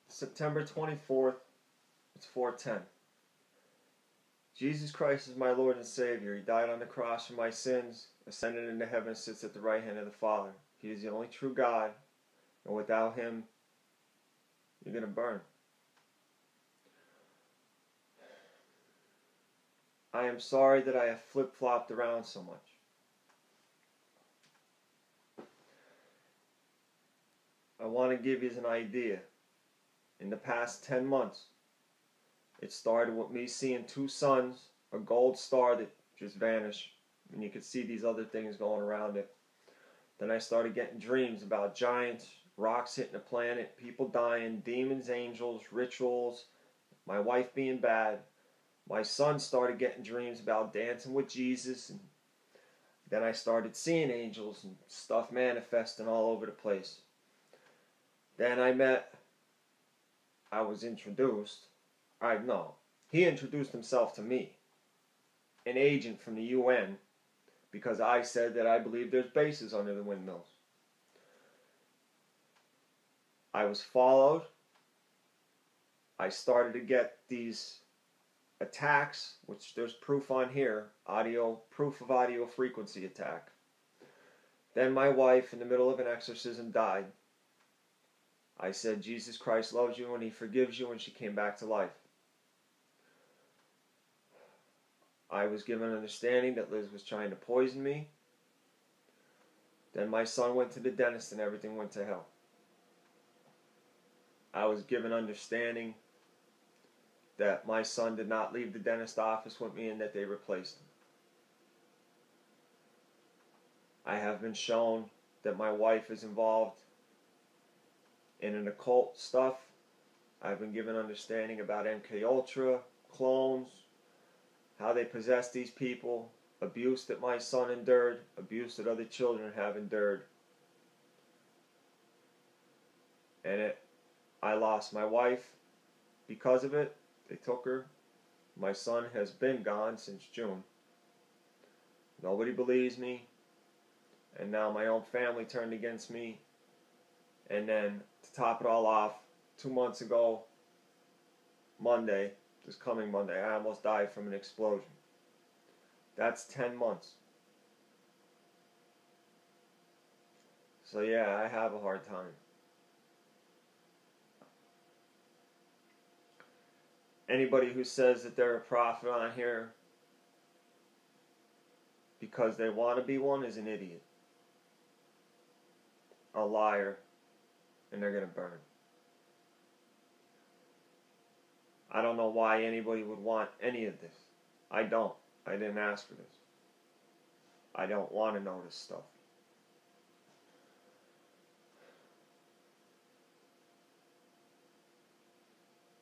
September 24th, it's 4:10. Jesus Christ is my Lord and Savior. He died on the cross for my sins, ascended into heaven, sits at the right hand of the Father. He is the only true God, and without Him, you're going to burn. I am sorry that I have flip-flopped around so much. I want to give you an idea. In the past 10 months, it started with me seeing two suns, a gold star that just vanished, and you could see these other things going around it. Then I started getting dreams about giants, rocks hitting the planet, people dying, demons, angels, rituals, my wife being bad. My son started getting dreams about dancing with Jesus, and then I started seeing angels and stuff manifesting all over the place. Then I was introduced. He introduced himself to me, an agent from the UN, because I said that I believe there's bases under the windmills. I was followed. I started to get these attacks, which there's proof on here, proof of audio frequency attack. Then my wife, in the middle of an exorcism, died. I said, Jesus Christ loves you and He forgives you, and she came back to life. I was given an understanding that Liz was trying to poison me. Then my son went to the dentist and everything went to hell. I was given understanding that my son did not leave the dentist office with me and that they replaced him. I have been shown that my wife is involved in an occult stuff. I've been given understanding about MK Ultra, clones, how they possess these people, abuse that my son endured, abuse that other children have endured. And I lost my wife because of it. They took her. My son has been gone since June. Nobody believes me. And now my own family turned against me. And then, to top it all off, 2 months ago, Monday, this coming Monday, I almost died from an explosion. That's 10 months. So yeah, I have a hard time. Anybody who says that they're a prophet on here because they want to be one is an idiot. A liar. And they're going to burn. I don't know why anybody would want any of this. I don't. I didn't ask for this. I don't want to know this stuff.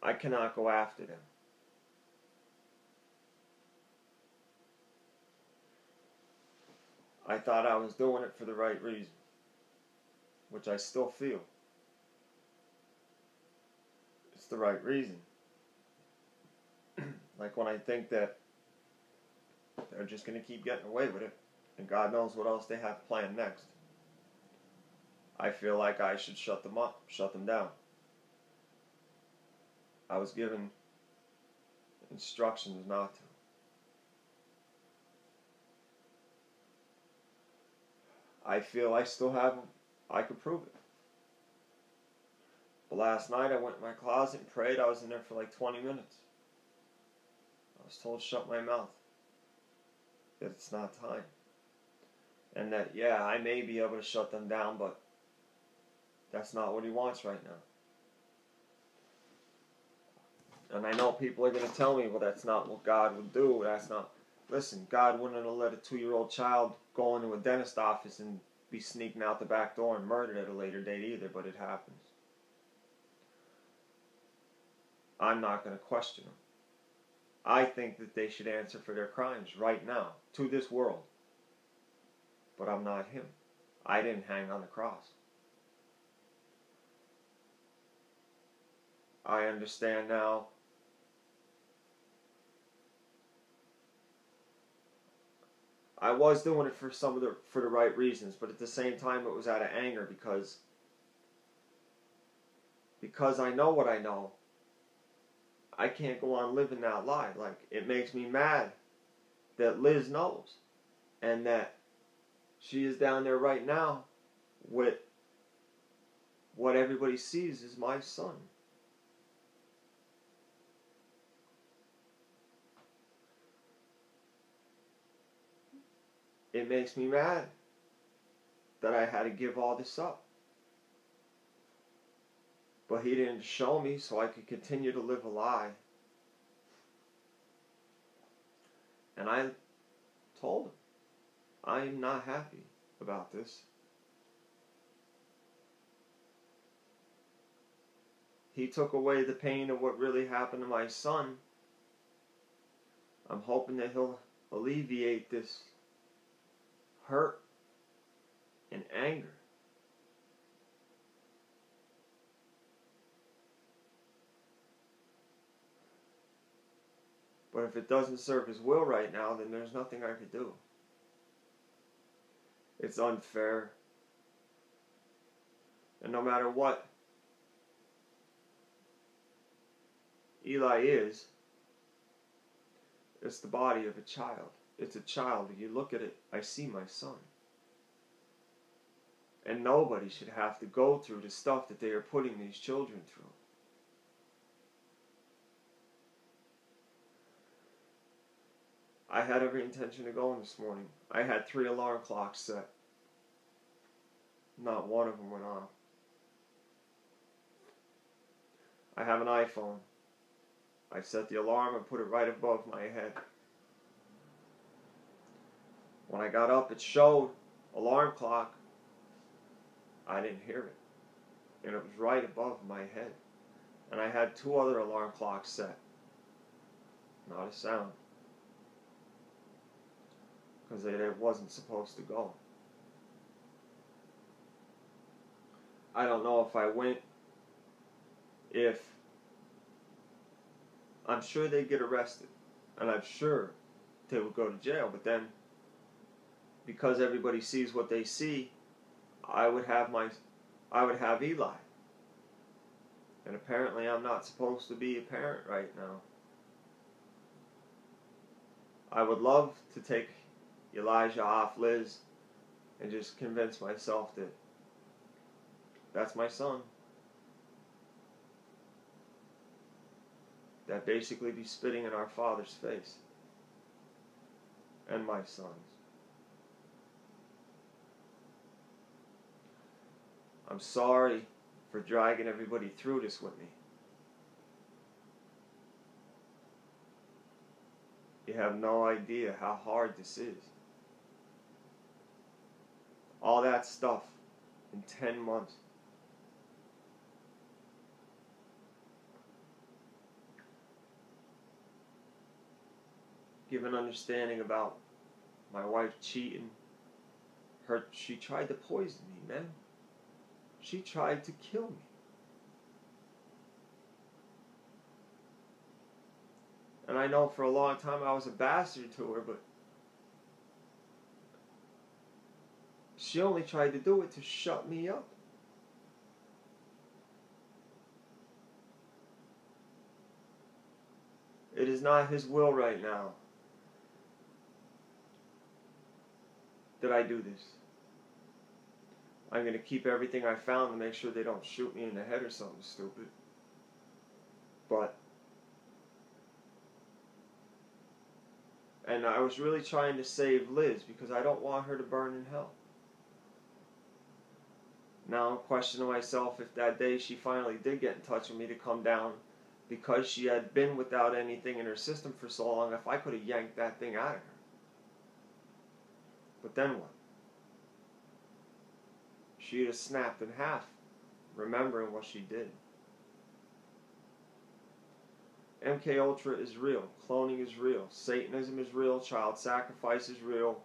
I cannot go after them. I thought I was doing it for the right reason, which I still feel. It's the right reason. Like when I think that they're just going to keep getting away with it, and God knows what else they have planned next, I feel like I should shut them up, shut them down. I was given instructions not to. I feel I still have them. I could prove it. But last night I went in my closet and prayed. I was in there for like 20 minutes. I was told to shut my mouth. That it's not time. And that, yeah, I may be able to shut them down, but that's not what He wants right now. And I know people are going to tell me, well, that's not what God would do. That's not... Listen, God wouldn't have let a 2-year-old child go into a dentist office and be sneaking out the back door and murdered at a later date either, but it happens. I'm not going to question them. I think that they should answer for their crimes right now, to this world. But I'm not Him. I didn't hang on the cross. I understand now. I was doing it for the right reasons, but at the same time it was out of anger because because I know what I know, I can't go on living that lie. Like, it makes me mad that Liz knows, and that she is down there right now with what everybody sees as my son. It makes me mad that I had to give all this up. But he didn't show me so I could continue to live a lie. And I told him, I am not happy about this. He took away the pain of what really happened to my son. I'm hoping that he'll alleviate this hurt and anger. But if it doesn't serve his will right now, then there's nothing I could do. It's unfair. And no matter what Eli is, it's the body of a child. It's a child. If you look at it, I see my son. And nobody should have to go through the stuff that they are putting these children through. I had every intention of going this morning. I had 3 alarm clocks set. Not one of them went off. I have an iPhone. I set the alarm and put it right above my head. When I got up, it showed alarm clock. I didn't hear it. And it was right above my head. And I had 2 other alarm clocks set. Not a sound. Because it wasn't supposed to go. I don't know if I went, if I'm sure they'd get arrested, and I'm sure they would go to jail, but then because everybody sees what they see, I would have Eli. And apparently I'm not supposed to be a parent right now. I would love to take Elijah off Liz and just convince myself that that's my son. That basically be spitting in our Father's face. And my son's. I'm sorry for dragging everybody through this with me. You have no idea how hard this is. All that stuff in 10 months. Give an understanding about my wife cheating. She tried to poison me, man. She tried to kill me. And I know for a long time I was a bastard to her, but she only tried to do it to shut me up. It is not his will right now that I do this. I'm going to keep everything I found to make sure they don't shoot me in the head or something stupid. And I was really trying to save Liz because I don't want her to burn in hell. Now I'm questioning myself if that day she finally did get in touch with me to come down because she had been without anything in her system for so long, if I could have yanked that thing out of her. But then what? She'd have snapped in half, remembering what she did. MK Ultra is real. Cloning is real. Satanism is real. Child sacrifice is real.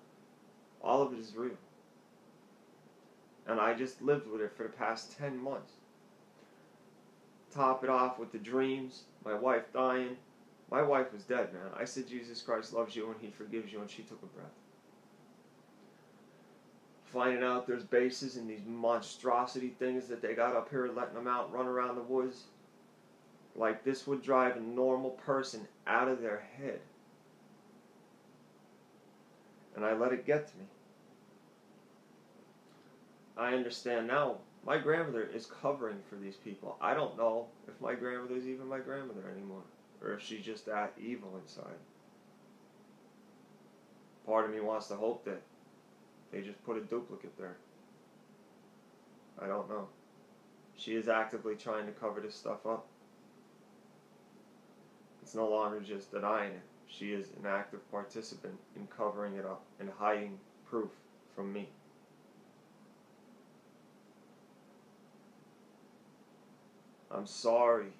All of it is real. And I just lived with it for the past 10 months. Top it off with the dreams, my wife dying. My wife was dead, man. I said Jesus Christ loves you and he forgives you, and she took a breath. finding out there's bases and these monstrosity things that they got up here, letting them out, run around the woods. Like, this would drive a normal person out of their head. And I let it get to me. I understand now, my grandmother is covering for these people. I don't know if my grandmother is even my grandmother anymore, or if she's just that evil inside. Part of me wants to hope that they just put a duplicate there. I don't know. She is actively trying to cover this stuff up. It's no longer just denying it. She is an active participant in covering it up and hiding proof from me. I'm sorry.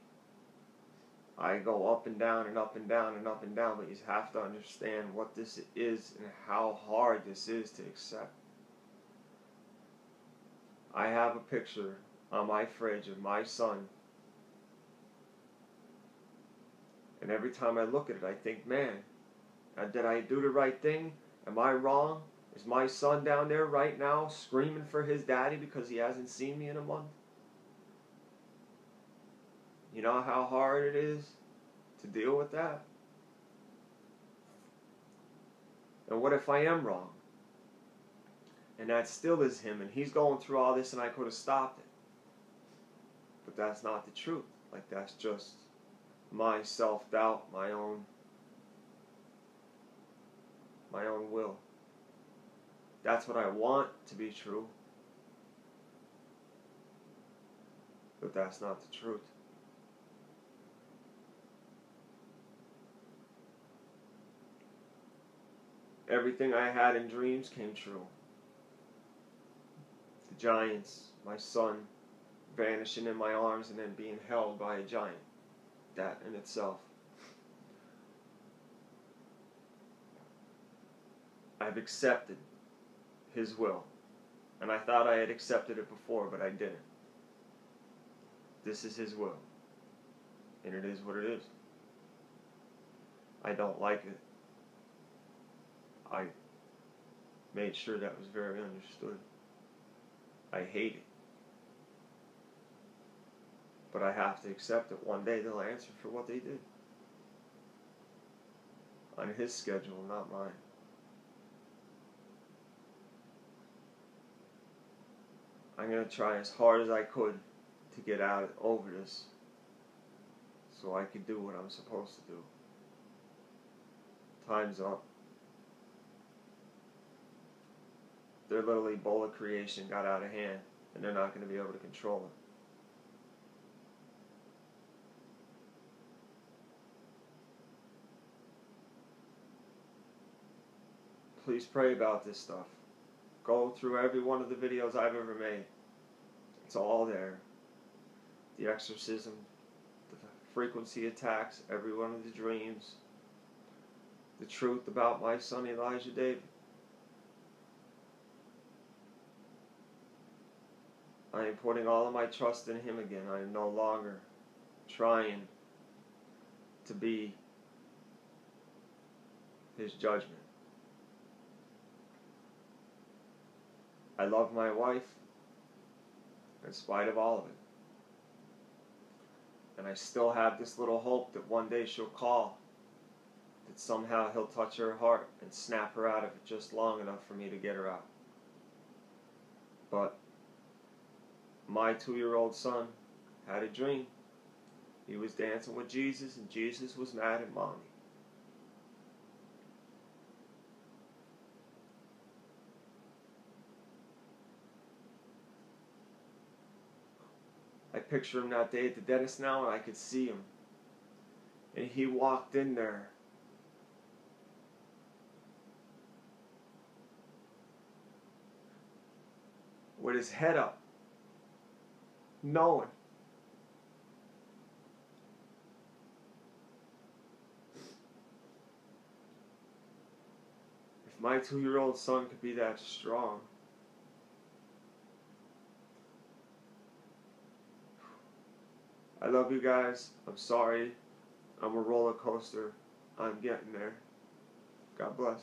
I go up and down and up and down and up and down, but you have to understand what this is and how hard this is to accept. I have a picture on my fridge of my son, and every time I look at it, I think, man, did I do the right thing? Am I wrong? Is my son down there right now screaming for his daddy because he hasn't seen me in a month? You know how hard it is to deal with that? And what if I am wrong? And that still is him, and he's going through all this, and I could have stopped it. But that's not the truth. Like, that's just my self-doubt, my own will. That's what I want to be true. But that's not the truth. Everything I had in dreams came true. The giants, my son, vanishing in my arms and then being held by a giant. That in itself. I've accepted his will. And I thought I had accepted it before, but I didn't. This is his will. And it is what it is. I don't like it. I made sure that was very understood. I hate it. But I have to accept that one day they'll answer for what they did. On his schedule, not mine. I'm going to try as hard as I could to get out over this so I could do what I'm supposed to do. Time's up. Their little Ebola creation got out of hand, and they're not going to be able to control it. Please pray about this stuff. Go through every one of the videos I've ever made. It's all there. The exorcism, the frequency attacks, every one of the dreams, the truth about my son Elijah David. I am putting all of my trust in him again. I am no longer trying to be his judgment. I love my wife in spite of all of it. And I still have this little hope that one day she'll call, that somehow he'll touch her heart and snap her out of it just long enough for me to get her out. But my 2-year-old son had a dream. He was dancing with Jesus, and Jesus was mad at Mommy. I picture him that day at the dentist now, and I could see him. And he walked in there with his head up, knowing if my 2-year-old son could be that strong, I love you guys. I'm sorry. I'm a roller coaster. I'm getting there. God bless.